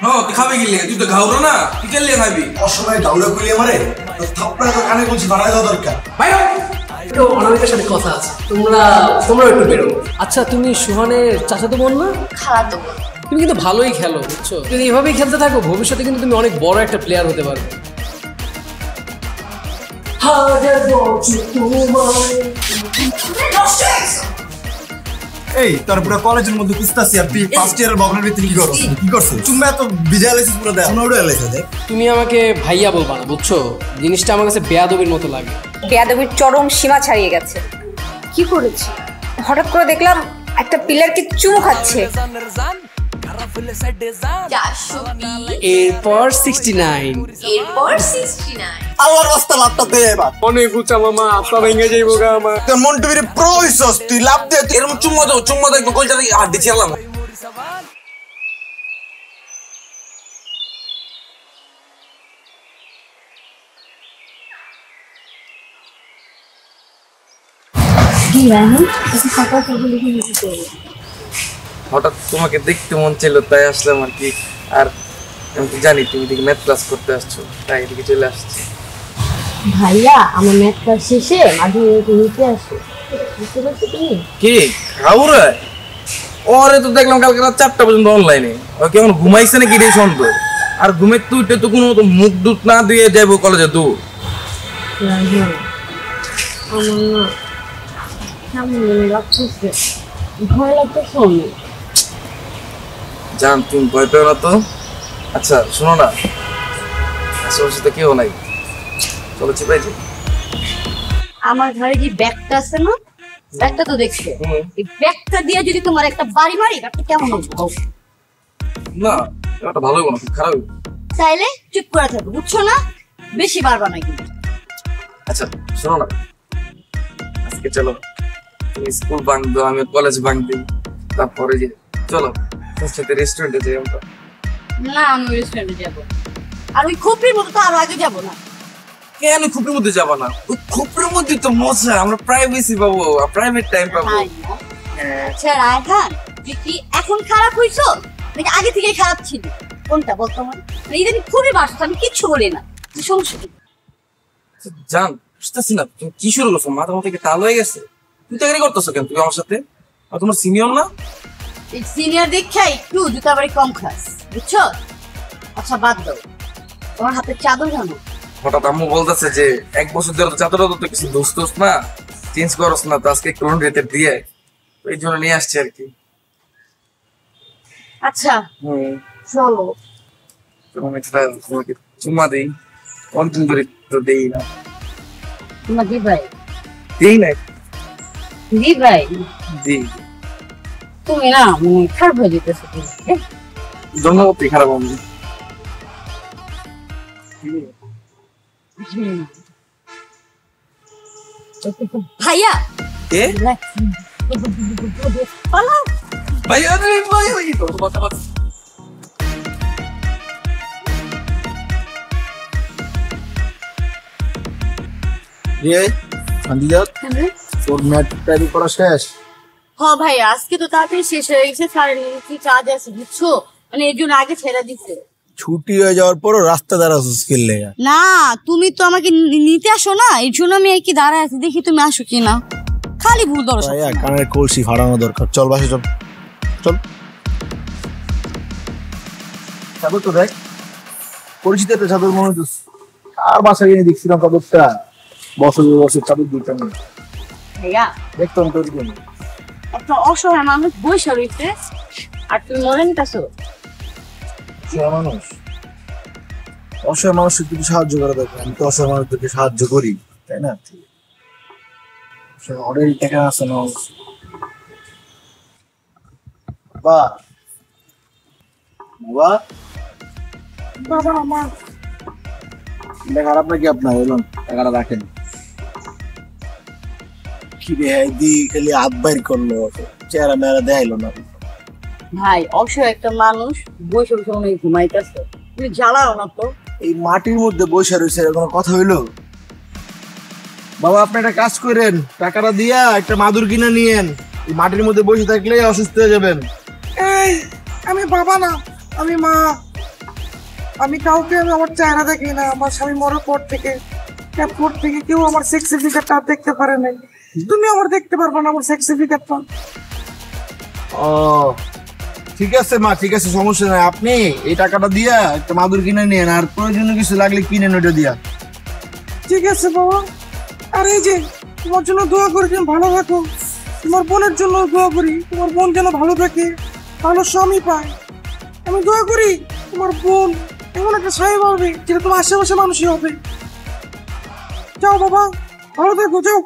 হ্যাঁ তুই খাবি কি লিয়ে? তুই তো ঘাউরো না, তুই কে লিয়ে খাবি? অসময়ে গাউরা কইলে মারে তো থাপ্পড়া তো কানে বলছি বাড়াই দেওয়া দরকার। ভাই একটু অনামিকার সাথে কথা আছে, তোমরা একটু বেরো। আচ্ছা তুমি সুহানের চাচাতো বোন না? খালাতো বোন। তুমি কিন্তু ভালোই খেলো বুঝছো, যদি এভাবেই খেলতে থাকো ভবিষ্যতে কিন্তু তুমি অনেক বড় একটা প্লেয়ার হতে পারবে। এই তোর পুরো কলেজের মধ্যে কুস্তাছি আর তুই ফার্স্ট ইয়ারের বগলের ভিতরে কি করছিস? চুম্মা তো বিজয় লাইছিস পুরো দেখ। সোনা উড়ে লাইছিস দেখ। তুমি আমাকে ভাইয়া বলবা না বুঝছো, জিনিসটা আমার কাছে বেয়াদবির মতো লাগে। বেয়াদবির চরম সীমা ছাড়িয়ে গেছে। কি করেছি? হঠাৎ করে দেখলাম একটা পিলারকে চুমু খাচ্ছে। এরপর 69, এরপর 69। আল্লাহর রাস্তা লাভটা দে এবার। অনেক উঁচা মামা, আপা ভেঙে যাইবো গা আমার। তোর মন্টু বিরে প্রো হইছস, তুই লাভ দে। এরকম চুম্মা দাও একটু কলটাতে হাত দিচ্ছি আল্লাহ। হঠাৎ তোমাকে দেখতে মন ছিল তাই আসলাম আর কি। আর আমি তো জানি তুমি এদিকে ম্যাথ ক্লাস করতে আসছো, তাই এদিকে চলে আসছি। ভাইয়া আমার ম্যাথ ক্লাস শেষে মাঝে নিতে আসো, বুঝতে পারছো তুমি? কি খাউরে? ওরে তো দেখলাম কালকে রাত 4টা পর্যন্ত অনলাইনে। ও কেমন ঘুমাইছে নাকি রে সন্ধ্যে? আর ঘুমের তুইটা তো কোনো মতো মুখ দুধ না দিয়ে যাইবো কলেজে দূর। আমার না কেমন লাগতেছে, ভয় লাগতেছে অনেক। জান তুমি ভয় পেও না তো। আচ্ছা শোনো না, আশেপাশে তো কেউ নাই, চলো চিপাই যাই। আমার ঘরে যে ব্যাগটা আছে না, ব্যাগটা তো দেখছো, এই ব্যাগটা দিয়ে যদি তোমার একটা বাড়ি মারি ব্যাগটা কেমন হবে? না এটা ভালো হইব না, খুব খারাপ হইব। চাইলে চুপ করে থাকো বুঝছো না, বেশি বারবার না কিন্তু। আচ্ছা শোনো না, আজকে চলো তুমি স্কুল বাঙ্ক দাও, আমি কলেজ বাঙ্ক দিই, তারপরে যে চলো তোর সাথে রেস্টুরেন্টে যাই আমরা। না আমি রেস্টুরেন্টে যাবো, আর ওই খোপড়ির মতো তো আরো আগে যাবো না। কেন খুপড়ির মধ্যে যাবা না? ওই খুপড়ির মধ্যে তো মজা, আমরা প্রাইভেসি পাবো, প্রাইভেট টাইম পাবো। আচ্ছা রায়হান, তুই কি এখন খারাপ হইছো নাকি আগে থেকেই খারাপ ছিল? কোনটা বলতো আমার? ইদানিং খুবই বাসত, আমি কিচ্ছু বলি না, সমস্যা কি? জান বুঝতেছি না তুমি কি শুরু করছো, মাথা মাথা কি তাল হয়ে গেছে? তুমি তো এখানে করতেছো কেন? তুমি আমার সাথে, আর তোমার সিনিয়র না? এই সিনিয়র দেখে একটু জুতা বাড়ি কম খাস বুঝছো। আচ্ছা বাদ দাও, তোমার হাতে চাদর জানো? হঠাৎ আম্মু বলতেছে যে 1 বছর ধরে তো চাদর তো কিছু দোস্ত না চেঞ্জ করস না, তো আজকে একটু রেতে দিয়ে এই জন্য নিয়ে আসছে আর কি। আচ্ছা চলো তোমাকে চুম্মা দিই, অনেকদিন ধরে তো দেই না। তোমার দি ভাই, দেই না, দি ভাই দিই। তুমি না খারাপ হয়ে যেতেছো। ধন্যবাদ, খারাপ আমি। ভাইয়া কে? পালাও। ভাই আরে ভাই ভাই তো কথা বল। তোর ম্যাথ প্যারি করা শেষ? হ্যাঁ ভাই আজকে তো তাড়াতাড়ি শেষ হয়ে গেছে, কি কাজ আছে বুঝছো, মানে এর জন্য আগে ছেড়ে দিছে। ছুটি হয়ে যাওয়ার পরও রাস্তা দাঁড়াচ্ছিস স্কিল লেগে। না তুমি তো আমাকে নিতে আসো না, এর জন্য আমি কি দাঁড়ায় আছি, দেখি তুমি আসো কি না, খালি ভুল ধরো। কানের কলসি ফাড়ানো দরকার। চল বাসে চল চল। চাদর তো দেখ, পরিচিত একটা চাদর মনে হচ্ছে। আর বাসায় গিয়ে দেখছিলাম চাদরটা, বছর বছর চাদর দুইটা নিয়ে ভাইয়া দেখতাম তোর জন্য। একটা অসহায় মানুষ বসে রয়েছে আর তুমি মনে নিতেছো। মানুষ অসহায় মানুষকে কিছু সাহায্য করা দরকার। আমি তো অসহায় মানুষদেরকে সাহায্য করি, তাই না? অলরেডি টাকা আছে না বাবা। বাবা বাবা মা খারাপ নাকি আপনার? বলুন টাকাটা রাখেন। কি রে দি খালি হাত বাইর করলো, চেহারা মেয়ারা দেখাইলো না। ভাই অসহায় একটা মানুষ বসে বসে অনেক ঘুমাইতেছে, তুমি জ্বালাও না তো। এই মাটির মধ্যে বসে রয়েছে, কোনো কথা হইলো? বাবা আপনি একটা কাজ করেন, টাকাটা দিয়া একটা মাদুর কিনা নিয়েন। এই মাটির মধ্যে বসে থাকলে অসুস্থ হয়ে যাবেন। এই আমি বাবা না, আমি মা, আমি কাউকে আমি আমার চেহারা দেখি না। আমার স্বামী মরার পর থেকে এরপর থেকে কেউ আমার সার্টিফিকেটটা দেখতে পারে নাই। তুমি আমার দেখতে পারবে না আমার সার্টিফিকেটটা। ও ঠিক আছে মা, ঠিক আছে, সমস্যা নাই। আপনি এই টাকাটা দিয়া একটা মাদুর কিনে নিন, আর প্রয়োজনীয় কিছু লাগলে কিনেন ওটা দিয়া। ঠিক আছে বাবা। আর এই যে তোমার জন্য দোয়া করি, তুমি ভালো থাকো। তোমার বোনের জন্য দোয়া করি, তোমার বোন যেন ভালো থাকে, ভালো স্বামী পায়। আমি দোয়া করি তোমার বোন এমন একটা স্বামী পাবে যেটা তোমার আশেপাশে মানুষই হবে। যাও বাবা, ভালো থাকো, যাও।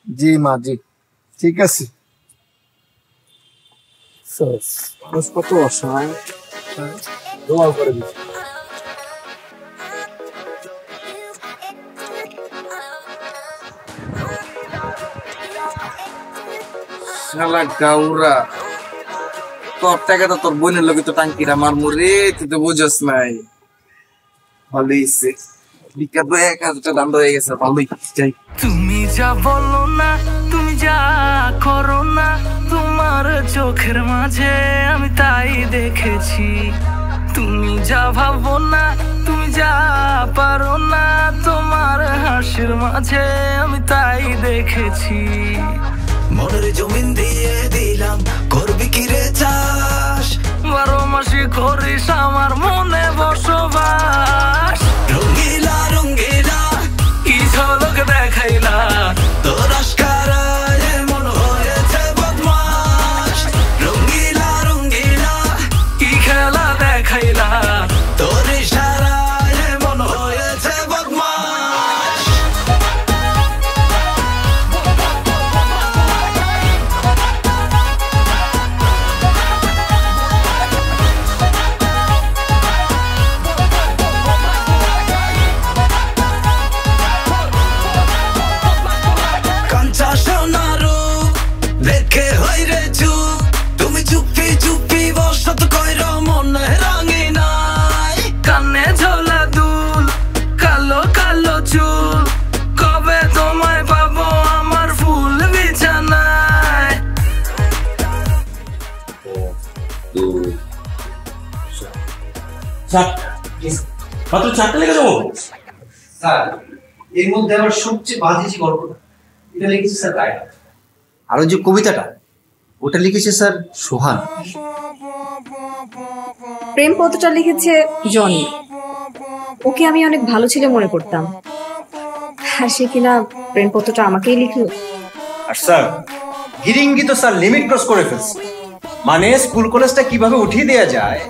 জি মা, জি ঠিক আছে। কত অসহায়, দোয়া করে দিচ্ছি। শালা গাউরা, তোর টাকা তো তোর বোনের লোকে তো টাঙ্কিরা মারমু রে, তুই তো বুঝস নাই। ভালোই হয়েছে, বিখ্যাত 1000 টাকা দাম হয়ে গেছে, ভালোই যাই। তুমি যা বলো না, তুমি যা করো না, তোমার চোখের মাঝে আমি তাই দেখেছি। তুমি যা ভাবো না, তুমি যা পারো না, তোমার হাসির মাঝে আমি তাই দেখেছি। মনের জমিন দিয়ে দিলাম, করবি কি রে চাষ, 12 মাসই করিস আমার মনে বসবাস। রঙ্গিলা রঙ্গিলা কি ঝলক দেখাইলা, তোর আশকারায় মন হয়েছে বদমাশ। রঙ্গিলা রঙ্গিলা কি খেলা দেখাইলা, তোর ইশারায় মন হয়েছে বদমাশ। কাঞ্চা সোনারু দেখে হইরে চুপ, তুমি চুপি চুপি বসত কইর মনে রাঙি নাই। কানে ঝোলা দুল, কালো কালো চুল, কবে তোমায় পাবো আমার ফুল বিছানায়। মাত্র 4টা লেগে যাবো স্যার, এর মধ্যে আমার সবচেয়ে বাজে যে গল্পটা, এটা লিখেছে স্যার রায়হান। আর ওই যে কবিতাটা, ওটা লিখেছে স্যার সোহান। প্রেম পত্রটা লিখেছে জনি। ওকে আমি অনেক ভালো ছেলে মনে করতাম, আর সে কিনা প্রেম পত্রটা আমাকেই লিখলো। আর স্যার গিরিঙ্গি তো স্যার লিমিট ক্রস করে ফেলছে। মানে স্কুল কলেজটা কিভাবে উঠিয়ে দেওয়া যায়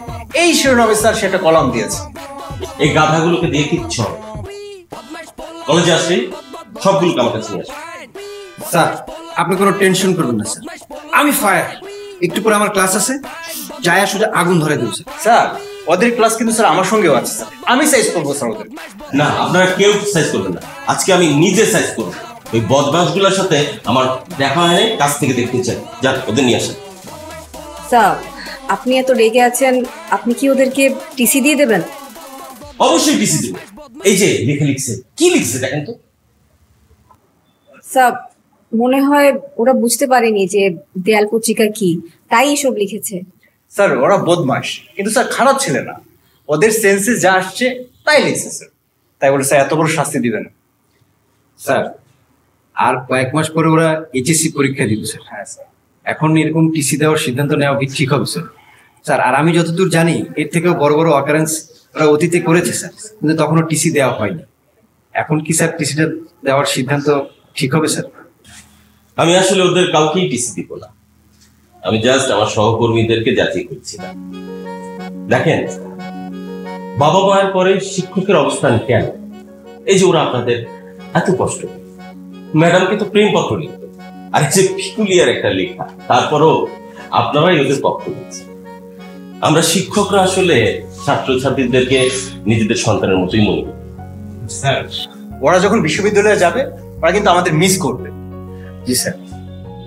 এই শিরোনামে স্যার সেটা কলাম দিয়েছে। এই গাধাগুলোকে দিয়ে কিচ্ছু হবে না। কলেজে আসি সবগুলোকে আমার কাছে নিয়ে আসি। স্যার আপনি কোনো টেনশন করবেন না স্যার, আমি ফায়ার। একটু পরে আমার ক্লাস আছে, যায় শুধু আগুন ধরে দেব স্যার। ওদের ক্লাস কিন্তু স্যার আমার সঙ্গেও আছে স্যার, আমি সাইজ করবো স্যার ওদের। না, আপনারা কেউ সাইজ করবেন না, আজকে আমি নিজে সাইজ করবো। ওই বদমাশগুলোর সাথে আমার দেখা হয় নাই, কাছ থেকে দেখতে চাই। যাক, ওদের নিয়ে আসেন। স্যার, আপনি এত রেগে আছেন, আপনি কি ওদেরকে টিসি দিয়ে দেবেন? অবশ্যই টিসি দেবো। এই যে লিখে লিখছে, কি লিখছে দেখেন তো। স্যার, মনে হয় ওরা বুঝতে পারেনি যে দেয়াল পত্রিকা কি, তাই এসব লিখেছে। স্যার ওরা বদমাশ, কিন্তু স্যার খারাপ ছেলে না। ওদের সেন্সে যা আসছে তাই লিখছে স্যার। তাই বলে স্যার এত বড় শাস্তি দিবেন। স্যার আর কয়েক মাস পরে ওরা এইচএসসি পরীক্ষা দিবে স্যার। হ্যাঁ স্যার, এখন এরকম টিসি দেওয়ার সিদ্ধান্ত নেওয়া কি ঠিক হবে স্যার? স্যার আর আমি যতদূর জানি এর থেকেও বড় বড় অকারেন্স ওরা অতীতে করেছে স্যার, কিন্তু তখনও টিসি দেওয়া হয়নি। এখন কি স্যার টিসিটা দেওয়ার সিদ্ধান্ত ঠিক হবে স্যার? আমি আসলে ওদের কাউকেই টিসি দিব না। আমি জাস্ট আমার সহকর্মীদেরকে যাচাই করছিলাম। দেখেন, বাবা মায়ের পরে শিক্ষকের অবস্থান কেন? এই যে ওরা আপনাদের এত কষ্ট, ম্যাডামকে তো প্রেম পত্র লিখত, আর এই যে পিকুলিয়ার একটা লেখা, তারপরও আপনারাই ওদের পক্ষ নিচ্ছেন। আমরা শিক্ষকরা আসলে ছাত্রছাত্রীদেরকে নিজেদের সন্তানের মতোই মনে করি। স্যার ওরা যখন বিশ্ববিদ্যালয়ে যাবে ওরা কিন্তু আমাদের মিস করবে। জি স্যার।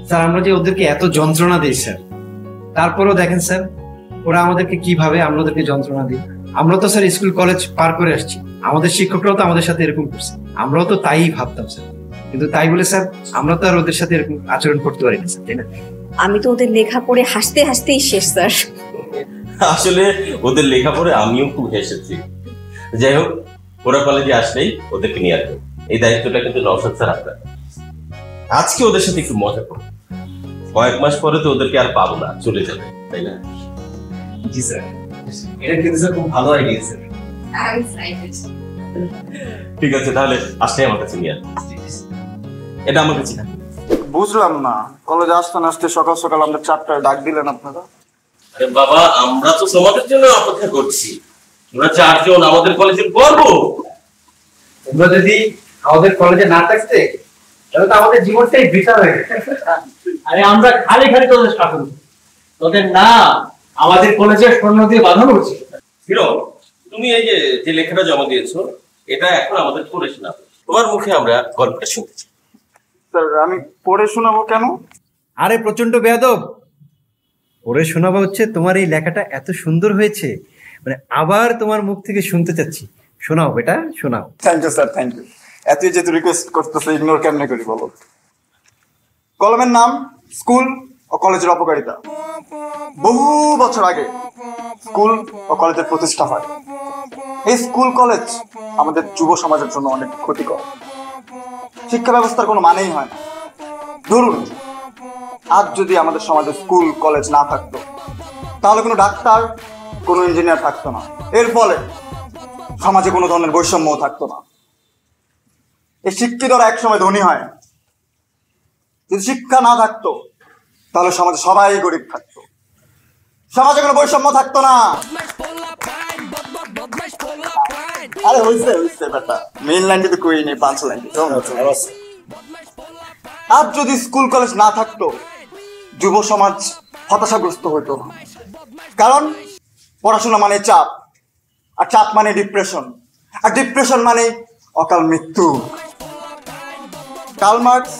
স্যার আমরা যে ওদেরকে এত যন্ত্রণা দিই স্যার, তারপরেও দেখেন স্যার ওরা আমাদেরকে কিভাবে আমরা ওদেরকে যন্ত্রণা দিই। আমরা তো স্যার স্কুল কলেজ পার করে আসছি, আমাদের শিক্ষকরাও তো আমাদের সাথে এরকম করছে, আমরাও তো তাই ভাবতাম স্যার। কিন্তু তাই বলে স্যার আমরা তো আর ওদের সাথে এরকম আচরণ করতে পারি না স্যার, তাই না? আমি তো ওদের লেখা পড়ে হাসতে হাসতেই শেষ স্যার। আসলে ওদের লেখা পড়ে আমিও খুব হেসেছি। যাই হোক, ওরা কলেজে আসলেই ওদেরকে নিয়ে আসবে। এই দায়িত্বটা কিন্তু নওশাদ স্যার আপনার। আজকে ওদের সাথে একটু মজা করবো, কয়েক মাস পরে তো ওদেরকে আর পাবো না, চলে যাবে, তাই না? জি স্যার, এটা কিন্তু স্যার খুব ভালো আইডিয়া স্যার। ঠিক আছে, তাহলে আসলে আমার কাছে নিয়ে আসবে। এটা আমার কাছে থাকবে। বুঝলাম না, কলেজে আসতে না আসতে সকাল সকাল আমরা 4টায় ডাক দিলেন আপনারা। আরে বাবা, আমরা তো তোমাদের জন্য অপেক্ষা করছি। তোমরা 4 জন আমাদের কলেজের গর্ব। তোমরা যদি আমাদের কলেজে না থাকতে তাহলে তো আমাদের জীবনটাই বৃথা হয়ে যেত। আরে আমরা খালি খালি তোদের শাসন, তোদের না আমাদের কলেজের স্বর্ণ দিয়ে বাঁধানো উচিত। হিরো, তুমি এই যে লেখাটা জমা দিয়েছো, এটা এখন আমাদের পড়ে শোনাবে। তোমার মুখে আমরা গল্পটা শুনতে চাই। স্যার আমি পড়ে শোনাবো কেন? আরে প্রচন্ড বেয়াদব, পড়ে শোনাবা হচ্ছে তোমার এই লেখাটা এত সুন্দর হয়েছে, মানে আবার তোমার মুখ থেকে শুনতে চাচ্ছি। শোনাও বেটা, শোনাও। Thank you sir, thank you. এতই যেহেতু রিকোয়েস্ট করতেছে, ইগনোর কেমনে করি বলো। কলমের নাম স্কুল ও কলেজের অপকারিতা। বহু বছর আগে স্কুল ও কলেজের প্রতিষ্ঠা হয়। এই স্কুল কলেজ আমাদের যুব সমাজের জন্য অনেক ক্ষতিকর। শিক্ষা ব্যবস্থার কোনো মানেই হয় না। ধরুন, আজ যদি আমাদের সমাজে স্কুল কলেজ না থাকতো, তাহলে কোনো ডাক্তার, কোনো ইঞ্জিনিয়ার থাকতো না। এর ফলে সমাজে কোনো ধরনের বৈষম্যও থাকতো না। এই শিক্ষিতরা একসময় ধনী হয়। যদি শিক্ষা না থাকতো, তাহলে সমাজে সবাই গরিব থাকতো, সমাজে কোনো বৈষম্য থাকতো না। আরে হইছে হইছে বেটা, মেইন লাইন কিন্তু কই নেই, 5 লাইন। আজ যদি স্কুল কলেজ না থাকতো, যুব সমাজ হতাশাগ্রস্ত হতো। কারণ পড়াশোনা মানে চাপ, আর চাপ মানে ডিপ্রেশন, আর ডিপ্রেশন মানে অকাল মৃত্যু। কার্ল মার্কস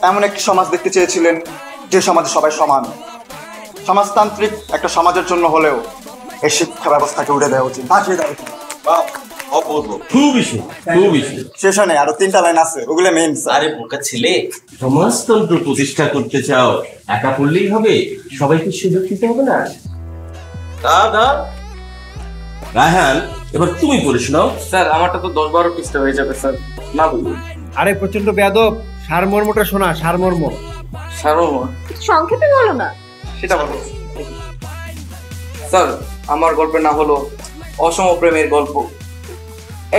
এমন একটি সমাজ দেখতে চেয়েছিলেন যে সমাজে সবাই সমান। সমাজতান্ত্রিক একটা সমাজের জন্য হলেও এই শিক্ষা ব্যবস্থাকে উড়ে দেওয়া উচিত, ভাসিয়ে দেওয়া উচিত। অপূর্ব, খুবই খুবই। শেষ নেই, আরো 3টা লাইন আছে, ওগুলো মেইন। আরে বোকা ছেলে, সমাজতন্ত্র প্রতিষ্ঠা করতে চাও, একা পড়লেই হবে? সবাইকে সুযোগ দিতে হবে না? দাদা রায়হান, এবার তুমি পড়ে শোনাও। স্যার আমারটা তো 10-12 পৃষ্ঠা হয়ে যাবে স্যার, না বলুন। আরে প্রচন্ড বেয়াদব, সারমর্মটা শোনা, সারমর্ম। সারমর্ম সংক্ষেপে বলো না। সেটা বলো স্যার। আমার গল্পের নাম হলো অসম প্রেমের গল্প।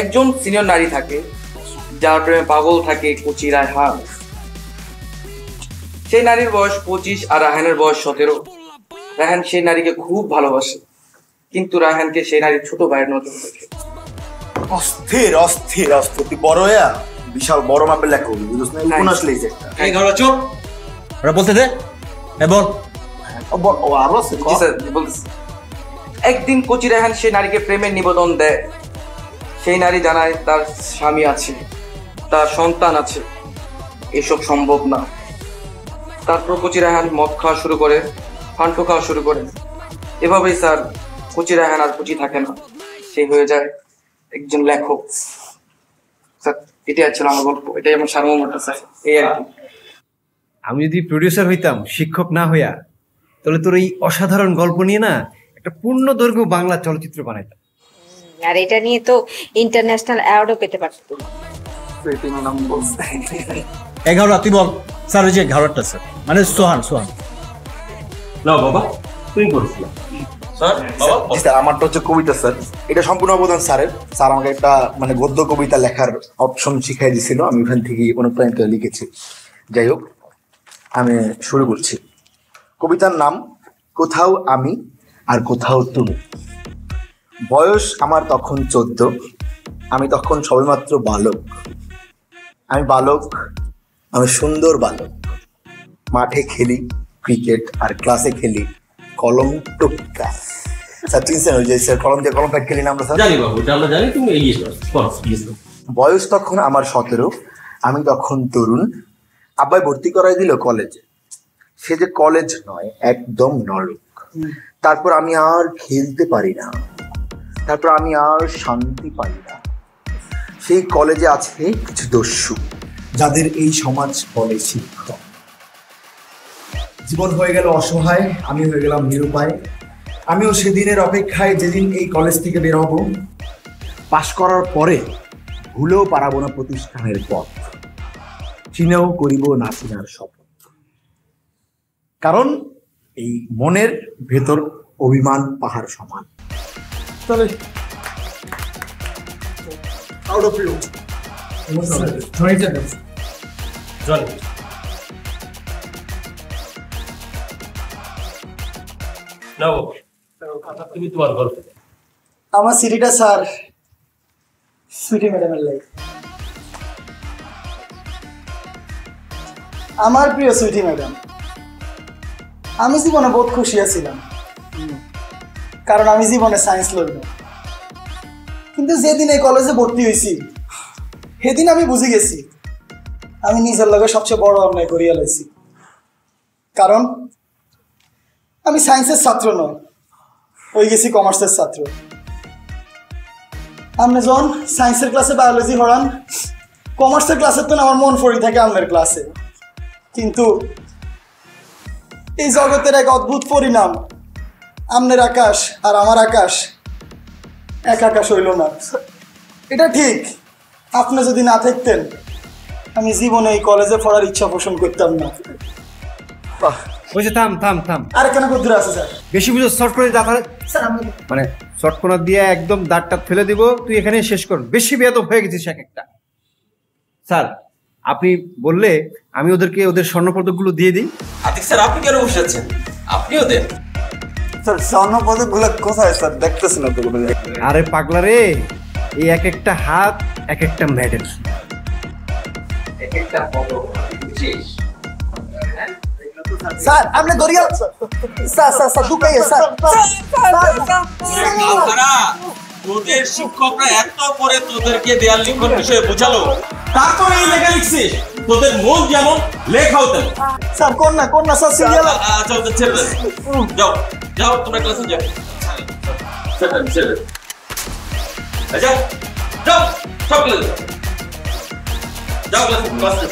একজন সিনিয়র নারী থাকে, যার প্রেমে পাগল থাকে কচি রায়হান। সেই নারীর বয়স 25 আর রায়হানের বয়স 17। রায়হান সেই নারীকে খুব ভালোবাসে, কিন্তু রায়হানকে সেই নারীর ছোট ভাইয়ের নজর দেখে। অস্থির অস্থির অস্থির, তুই বড় হইয়া বিশাল বড় মাপের লেখা হবি, বুঝছ না? কোন আসলে এই একটা এই ঘরে চুপ, ওরা বলতে দে। বল। ও আরো আছে। জি স্যার বলতেছি। একদিন কচি রায়হান সেই নারীকে প্রেমের নিবেদন দেয়। সেই নারী জানায় তার স্বামী আছে, তার সন্তান আছে, এসব সম্ভব না। তারপর কচি রায়হান মদ খাওয়া শুরু করে, ফান্টো খাওয়া শুরু করে। এভাবেই স্যার কচি রায়হান আর কচি থাকে না, সে হয়ে যায় একজন লেখক। স্যার এটাই ছিল আমার গল্প, এটাই আমার সারমর্মটা স্যার, এই আর কি। আমি যদি প্রডিউসার হইতাম, শিক্ষক না হইয়া, তাহলে তোর এই অসাধারণ গল্প নিয়ে না একটা পূর্ণদৈর্ঘ্য বাংলা চলচ্চিত্র বানাইতাম। আর এটা নিয়ে তো ইন্টারন্যাশনাল অ্যাওয়ার্ডও পেতে পারতো। 11 তুই বল। স্যার ওই যে 11টা স্যার, মানে সোহান। না বাবা, তুমি পড়েছিলাম। স্যার আমারটা হচ্ছে কবিতা স্যার, এটা সম্পূর্ণ অবদান স্যারের। স্যার আমাকে একটা মানে গদ্য কবিতা লেখার অপশন শিখাই দিয়েছিল, আমি ওখান থেকে অনুপ্রাণিত লিখেছি। যাই হোক, আমি শুরু করছি। কবিতার নাম কোথাও আমি আর কোথাও তুমি। বয়স আমার তখন 14, আমি তখন সবেমাত্র বালক। আমি বালক, আমি সুন্দর বালক। মাঠে খেলি ক্রিকেট আর ক্লাসে খেলি কলম টোকা। স্যার চিনছেন ওই যে স্যার কলম দিয়ে কলম প্যাট খেলি না আমরা? স্যার জানি বাবু, এটা আমরা জানি, তুমি এগিয়ে করো। বয়স তখন আমার 17, আমি তখন তরুণ। আব্বাই ভর্তি করাই দিল কলেজে। সে যে কলেজ নয়, একদম নরক। তারপর আমি আর খেলতে পারি না, তারপর আমি আর শান্তি পাই না। সেই কলেজে আছে কিছু দস্যু, যাদের এই সমাজ বলে শিক্ষক। জীবন হয়ে গেল অসহায়, আমি হয়ে গেলাম নিরুপায়। আমিও সেদিনের অপেক্ষায়, যেদিন এই কলেজ থেকে বের হব, পাশ করার পরে ভুলেও পারাবো না প্রতিষ্ঠানের পথ, চিনেও করিব না চিনার শপথ। কারণ এই মনের ভেতর অভিমান পাহাড় সমান। তাহলে আউট অফ ইউ আমার সিটিটা স্যার সুইটি ম্যাডামের লাইফ। আমার প্রিয় সুইটি ম্যাডাম, আমি জীবনে বহুত খুশি আছিলাম, কারণ আমি জীবনে সায়েন্স লইব। কিন্তু যেদিন এই কলেজে ভর্তি হয়েছি সেদিন আমি বুঝে গেছি আমি নিজের লগে সবচেয়ে বড় অন্যায় করিয়া লাইছি। কারণ আমি সায়েন্সের ছাত্র নয়, হয়ে গেছি কমার্সের ছাত্র। আপনি যখন সায়েন্সের ক্লাসে বায়োলজি পড়ান, কমার্সের ক্লাসে তো আমার মন পড়ে থাকে আপনার ক্লাসে। কিন্তু এই জগতের এক অদ্ভুত পরিণাম, আপনার আকাশ আর আমার আকাশ এক আকাশ হইল না। এটা ঠিক, আপনি যদি না থাকতেন আমি জীবনে এই কলেজে পড়ার ইচ্ছা পোষণ করতাম না। থাম থাম থাম, আর কেন কত দূরে আছে স্যার? বেশি বুঝো, শর্ট করে মানে শর্ট কোনা দিয়ে একদম দাঁতটা ফেলে দিব, তুই এখানে শেষ কর। বেশি বেয়াদব হয়ে গেছিস এক একটা। স্যার আপনি বললে আমি ওদেরকে ওদের স্বর্ণপদকগুলো দিয়ে দিই। আতিক স্যার, আপনি কেন বসে আছেন? আপনিও দেন। স্যার স্বর্ণপদকগুলো কোথায় স্যার? দেখতেছি না তো। আরে পাগলা রে, এই এক একটা হাত এক একটা মেডেল, এক একটা পদক, বুঝছিস? স্যার আপনি দরিয়া স্যার স্যার স্যার দুকাইয়ে স্যার। তোদের শিক্ষকরা এত করে তোদেরকে দেয়াল লিখন বিষয়ে বোঝালো, তারপরে এই লেখা লিখছিস। তোদের মন যেমন, লেখাও তেমন। স্যার কোন না স্যার সিরিয়াল। আচ্ছা ওদের ছেড়ে দে। যাও যাও, তোমরা ক্লাসে যাও। ছেড়ে দে। যাও যাও, সব ক্লাসে যাও। ক্লাসে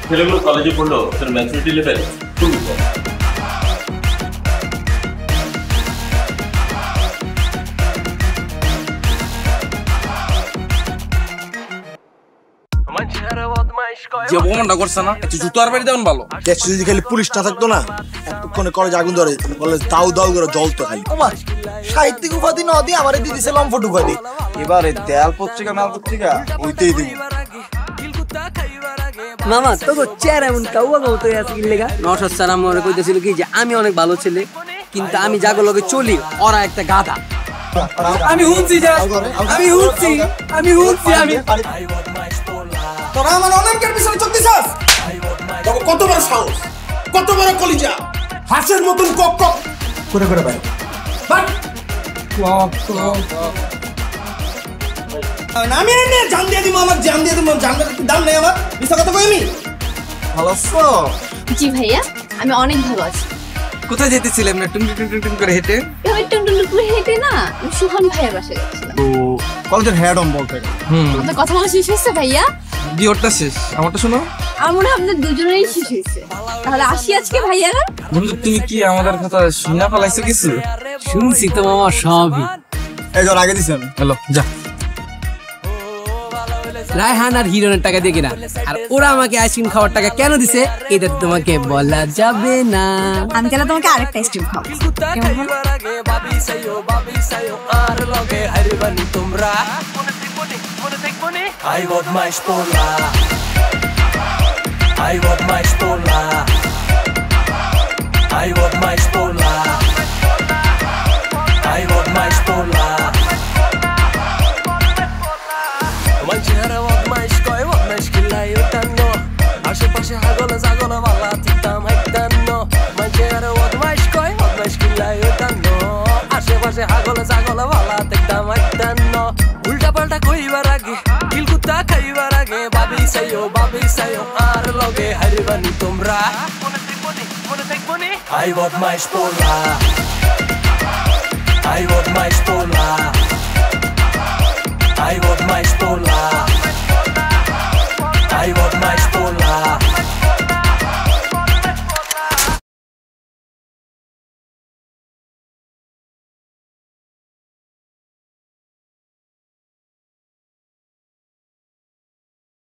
ছেলেগুলো কলেজে পড়লো, তোর ম্যাচুরিটি লেভেল খুবই কম। যে অপমানটা করছে না, একটু জুতো আর বাড়ি দেবেন ভালো। দেখছি যদি খালি পুলিশ না থাকতো না, এতক্ষণে কলেজ আগুন ধরে, কলেজ দাউ দাউ করে জ্বলতো খালি। সাহিত্যিক উপাধি না দিয়ে আমার দিয়ে দিছে লম্ফট উপাধি। এবারে দেয়াল পত্রিকা মেল পত্রিকা ওইটাই দিই। মামা তোকে চেহারা এমন কাউয়া কাউ তো আছে কি লেগা? নশো স্যার আমার কইতেছিল কি যে আমি অনেক ভালো ছেলে, কিন্তু আমি যাগো লগে চলি ওরা একটা গাধা। আমি হুনছি তোরা আমার অনেকের পিছনে চলতেছস। তবে কত বড় সাহস, কত বড় কলিজা, হাঁসের মতন কক কক করে করে বাইরে। আমি এনে জান দিয়ে দিব, আমার জান দিয়ে দিব, জানটা কি দাম নেই আমার? মিথ্যা কথা কই আমি? ভালো আছো? জি ভাইয়া, আমি অনেক ভালো আছি। কোথায় যেতেছিলাম না টুন টুন টুন করে হেঁটে? এবার টুনটুন করে হেঁটে না, আমি সুহান ভাইয়ের বাসায় যাচ্ছিলাম। তো কলেজের হেড অন বলতে গেলে আপনার কথা বলা শেষ হয়েছে ভাইয়া? ডিওরটা শেষ, আমারটা শোনো। আমার মনে হয় আপনাদের দুজনেরই শেষ হয়েছে। তাহলে আসি আজকে ভাইয়ারা। বন্ধু তুমি কি আমাদের কথা শুনে ফেলাইছো কিছু? শুনছি তো মামা সবই। এই জ্বর আগে দিছি আমি। হ্যালো যা। রায়হান আর হিরনের টাকা দিয়ে কিনা, আর ওরা আমাকে আইসক্রিম খাওয়ার টাকা কেন দিছে এটা তোমাকে বলা যাবে না। আমি তাহলে তোমাকে আরেকটা আইসক্রিম খাবো। আশেপাশে হাগলে জাগলে বালা তিতাম হাইতান্ন মাঝে আর বদমাইশ কয় বদমাইশ কিলাই হইতান্ন আশেপাশে হাগলে জাগলে বালা তিতাম হাইতান্ন উল্টা পাল্টা কইবার আগে কিলকুত্তা খাইবার আগে বাবি সাইও আর লগে হারিবানি তোমরা মনে থাকবনি আই বদমাইশ পোলা